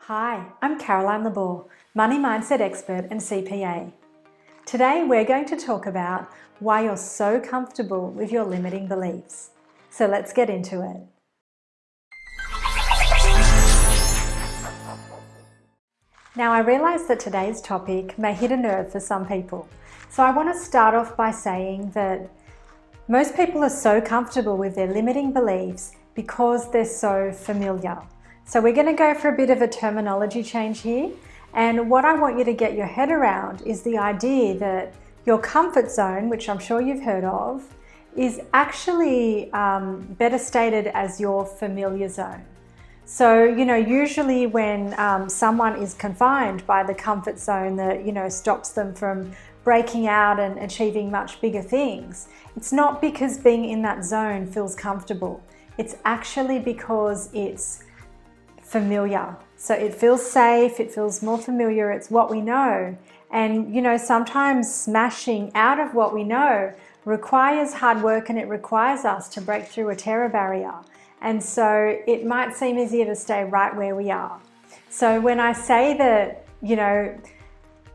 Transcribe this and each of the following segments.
Hi, I'm Caroline Labor, money mindset expert and CPA. Today we're going to talk about why you're so comfortable with your limiting beliefs. So let's get into it. Now I realise that today's topic may hit a nerve for some people. So I want to start off by saying that most people are so comfortable with their limiting beliefs because they're so familiar. So we're going to go for a bit of a terminology change here. And what I want you to get your head around is the idea that your comfort zone, which I'm sure you've heard of, is actually better stated as your familiar zone. So, usually when someone is confined by the comfort zone that, stops them from breaking out and achieving much bigger things, it's not because being in that zone feels comfortable. It's actually because it's familiar. So it feels safe, it feels more familiar, it's what we know. And sometimes smashing out of what we know requires hard work and it requires us to break through a terror barrier. And so it might seem easier to stay right where we are. So when I say that,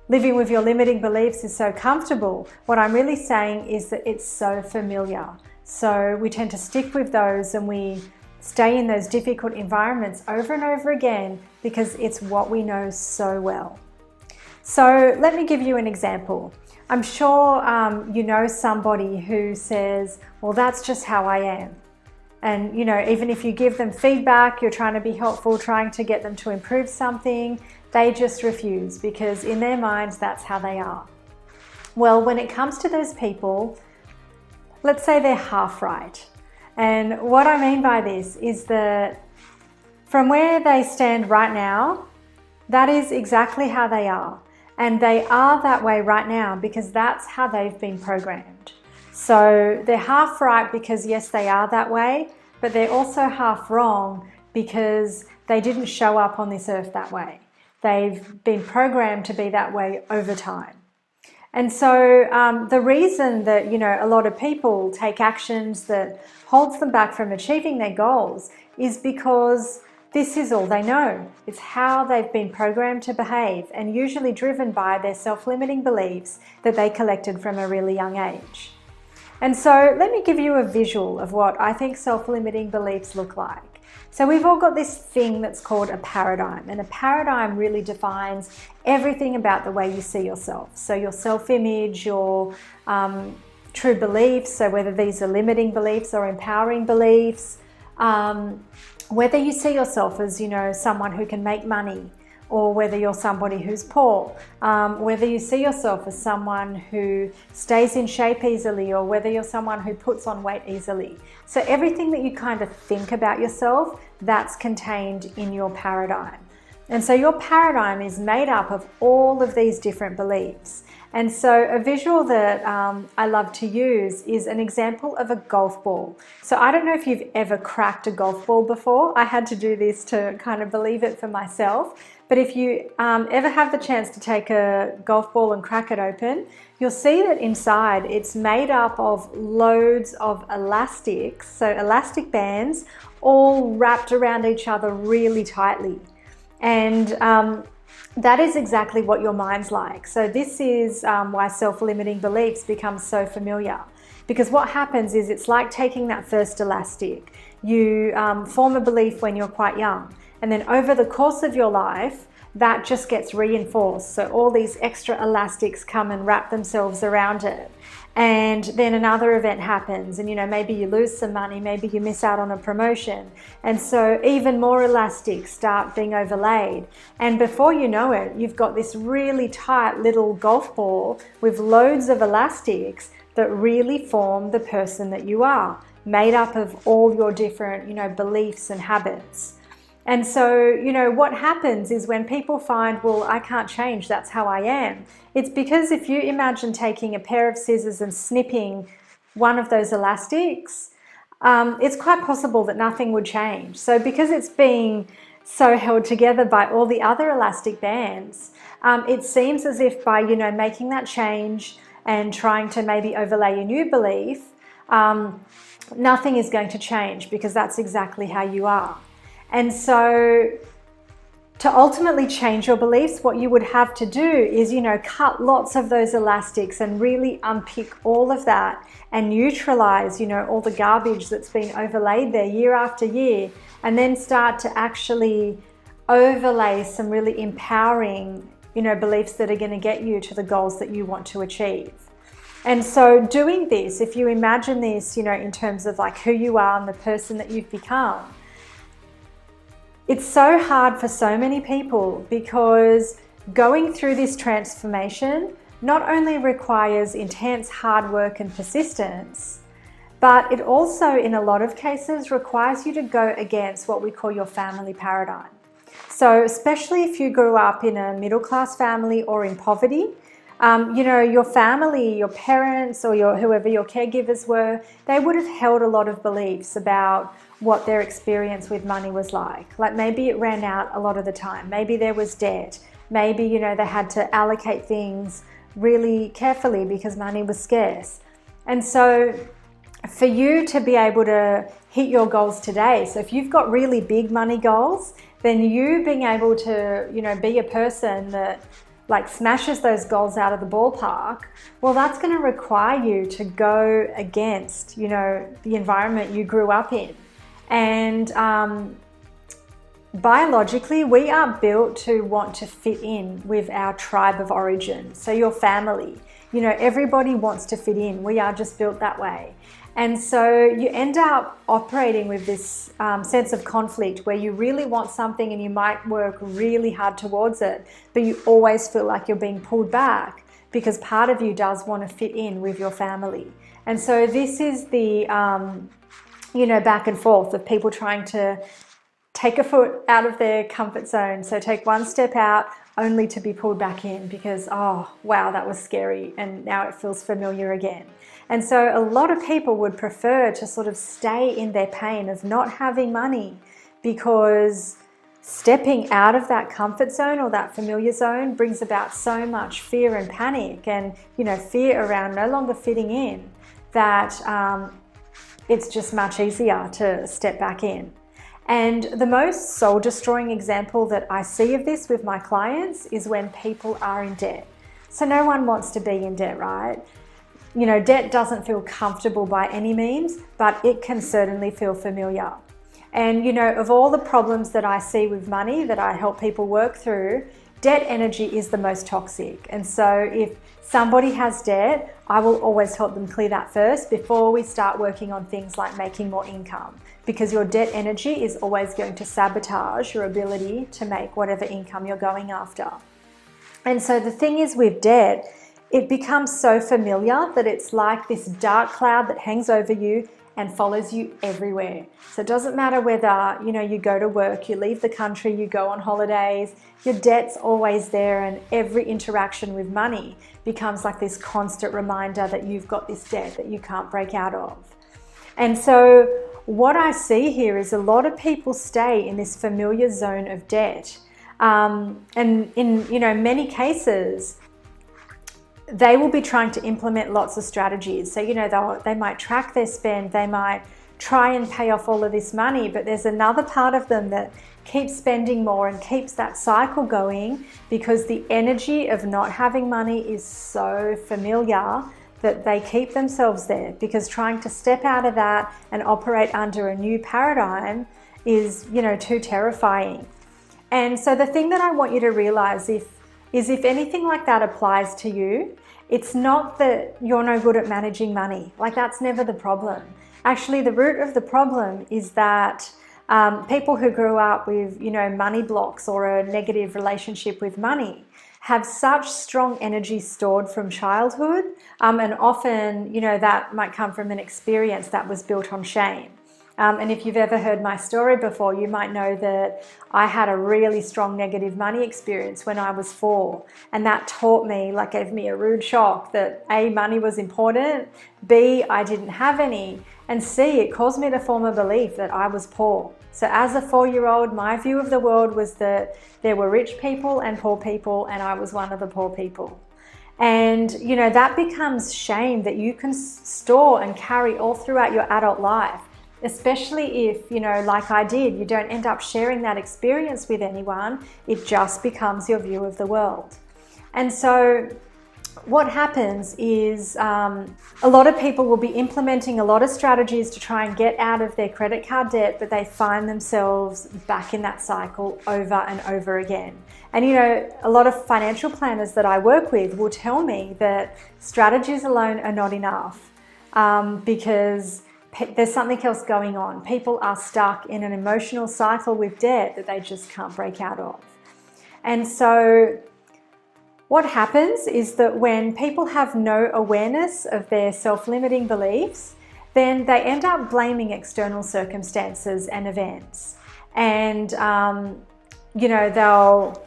living with your limiting beliefs is so comfortable, what I'm really saying is that it's so familiar. So we tend to stick with those and we stay in those difficult environments over and over again because it's what we know so well. So let me give you an example. I'm sure you know somebody who says, well, that's just how I am. And even if you give them feedback, you're trying to be helpful, trying to get them to improve something, they just refuse because in their minds, that's how they are. Well, when it comes to those people, let's say they're half right. And what I mean by this is that from where they stand right now, that is exactly how they are. And they are that way right now because that's how they've been programmed. So they're half right because yes, they are that way, but they're also half wrong because they didn't show up on this earth that way. They've been programmed to be that way over time. And so the reason that, a lot of people take actions that holds them back from achieving their goals is because this is all they know. It's how they've been programmed to behave and usually driven by their self-limiting beliefs that they collected from a really young age. And so let me give you a visual of what I think self-limiting beliefs look like. So we've all got this thing that's called a paradigm, and a paradigm really defines everything about the way you see yourself. So your self-image, your true beliefs, so whether these are limiting beliefs or empowering beliefs, whether you see yourself as, someone who can make money, or whether you're somebody who's poor, whether you see yourself as someone who stays in shape easily, or whether you're someone who puts on weight easily. So everything that you kind of think about yourself, that's contained in your paradigm. And so your paradigm is made up of all of these different beliefs. And so a visual that I love to use is an example of a golf ball. So I don't know if you've ever cracked a golf ball before. I had to do this to kind of believe it for myself. But if you ever have the chance to take a golf ball and crack it open, you'll see that inside it's made up of loads of elastics, so elastic bands, all wrapped around each other really tightly. And that is exactly what your mind's like. So this is why self-limiting beliefs become so familiar. Because what happens is it's like taking that first elastic. You form a belief when you're quite young. And then over the course of your life, that just gets reinforced. So all these extra elastics come and wrap themselves around it. And then another event happens and, maybe you lose some money, maybe you miss out on a promotion. And so even more elastics start being overlaid. And before you know it, you've got this really tight little golf ball with loads of elastics that really form the person that you are, made up of all your different, beliefs and habits. And so, what happens is when people find, well, I can't change, that's how I am. It's because if you imagine taking a pair of scissors and snipping one of those elastics, it's quite possible that nothing would change. So because it's being so held together by all the other elastic bands, it seems as if by, making that change and trying to maybe overlay a new belief, nothing is going to change because that's exactly how you are. And so To ultimately change your beliefs, what you would have to do is, cut lots of those elastics and really unpick all of that and neutralize, all the garbage that's been overlaid there year after year, and then start to actually overlay some really empowering, beliefs that are going to get you to the goals that you want to achieve. And so doing this, if you imagine this, in terms of like who you are and the person that you've become, it's so hard for so many people because going through this transformation not only requires intense hard work and persistence, but it also, in a lot of cases, requires you to go against what we call your family paradigm. So especially if you grew up in a middle-class family or in poverty, your family, your parents, or whoever your caregivers were, they would have held a lot of beliefs about what their experience with money was like. Like maybe it ran out a lot of the time. Maybe there was debt. Maybe, they had to allocate things really carefully because money was scarce. And so for you to be able to hit your goals today, so if you've got really big money goals, then you being able to, be a person that like smashes those goals out of the ballpark, well, that's going to require you to go against, the environment you grew up in. And biologically, we are built to want to fit in with our tribe of origin. So your family, everybody wants to fit in. We are just built that way. And so you end up operating with this sense of conflict where you really want something and you might work really hard towards it, but you always feel like you're being pulled back because part of you does want to fit in with your family. And so this is the, back and forth of people trying to take a foot out of their comfort zone. So take one step out only to be pulled back in because, oh, wow, that was scary. And now it feels familiar again. And so a lot of people would prefer to sort of stay in their pain of not having money because stepping out of that comfort zone or that familiar zone brings about so much fear and panic and, fear around no longer fitting in that it's just much easier to step back in. And the most soul-destroying example that I see of this with my clients is when people are in debt. So no one wants to be in debt, right? Debt doesn't feel comfortable by any means, but it can certainly feel familiar. And, of all the problems that I see with money that I help people work through, debt energy is the most toxic. And so if somebody has debt, I will always help them clear that first before we start working on things like making more income, because your debt energy is always going to sabotage your ability to make whatever income you're going after. And so the thing is with debt, it becomes so familiar that it's like this dark cloud that hangs over you and follows you everywhere. So it doesn't matter whether, you go to work, you leave the country, you go on holidays, your debt's always there, and every interaction with money becomes like this constant reminder that you've got this debt that you can't break out of. And so what I see here is a lot of people stay in this familiar zone of debt. And in, many cases, they will be trying to implement lots of strategies. So, they might track their spend, they might try and pay off all of this money, but there's another part of them that keeps spending more and keeps that cycle going because the energy of not having money is so familiar that they keep themselves there, because trying to step out of that and operate under a new paradigm is, too terrifying. And so the thing that I want you to realize is if anything like that applies to you, it's not that you're no good at managing money. Like, that's never the problem. Actually, the root of the problem is that people who grew up with, money blocks or a negative relationship with money have such strong energy stored from childhood. And often, that might come from an experience that was built on shame. And if you've ever heard my story before, you might know that I had a really strong negative money experience when I was 4. And that taught me, gave me a rude shock that A, money was important, B, I didn't have any, and C, it caused me to form a belief that I was poor. So as a 4-year-old, my view of the world was that there were rich people and poor people, and I was one of the poor people. And, that becomes shame that you can store and carry all throughout your adult life. especially if, like I did, you don't end up sharing that experience with anyone. It just becomes your view of the world. And so what happens is a lot of people will be implementing a lot of strategies to try and get out of their credit card debt, but they find themselves back in that cycle over and over again. And a lot of financial planners that I work with will tell me that strategies alone are not enough because there's something else going on. People are stuck in an emotional cycle with debt that they just can't break out of. And so what happens is that when people have no awareness of their self-limiting beliefs, then they end up blaming external circumstances and events. And, they'll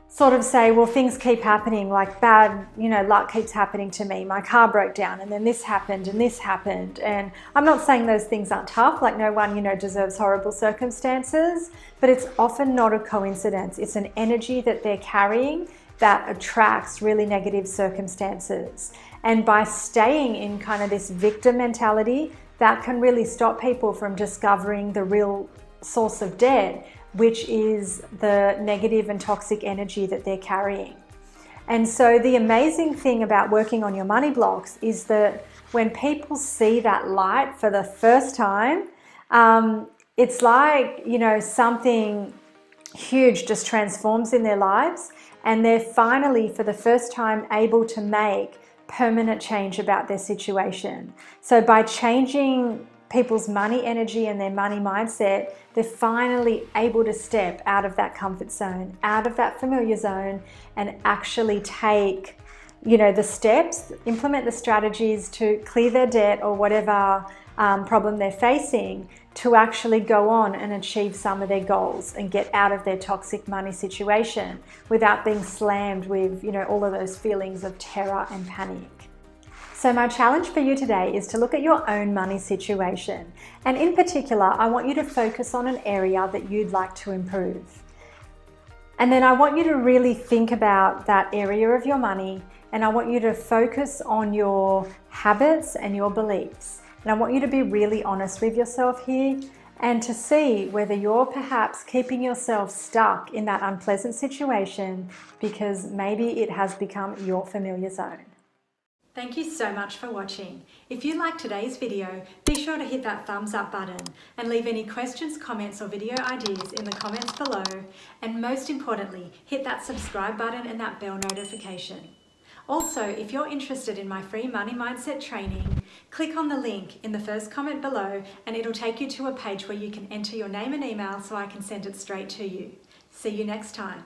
sort of say, well, things keep happening, like bad, luck keeps happening to me. My car broke down and then this happened and this happened. And I'm not saying those things aren't tough, like no one, deserves horrible circumstances, but it's often not a coincidence. It's an energy that they're carrying that attracts really negative circumstances. And by staying in kind of this victim mentality, that can really stop people from discovering the real source of debt, which is the negative and toxic energy that they're carrying. And so the amazing thing about working on your money blocks is that when people see that light for the first time, it's like, something huge just transforms in their lives. And they're finally, for the first time, able to make permanent change about their situation. So by changing people's money energy and their money mindset, they're finally able to step out of that comfort zone, out of that familiar zone, and actually take, the steps, implement the strategies to clear their debt or whatever problem they're facing, to actually go on and achieve some of their goals and get out of their toxic money situation without being slammed with, all of those feelings of terror and panic. So my challenge for you today is to look at your own money situation. And in particular, I want you to focus on an area that you'd like to improve. And then I want you to really think about that area of your money, and I want you to focus on your habits and your beliefs. And I want you to be really honest with yourself here and to see whether you're perhaps keeping yourself stuck in that unpleasant situation because maybe it has become your familiar zone. Thank you so much for watching. If you liked today's video, be sure to hit that thumbs up button and leave any questions, comments or video ideas in the comments below. And most importantly, hit that subscribe button and that bell notification. Also, if you're interested in my free money mindset training, click on the link in the first comment below and it'll take you to a page where you can enter your name and email so I can send it straight to you. See you next time.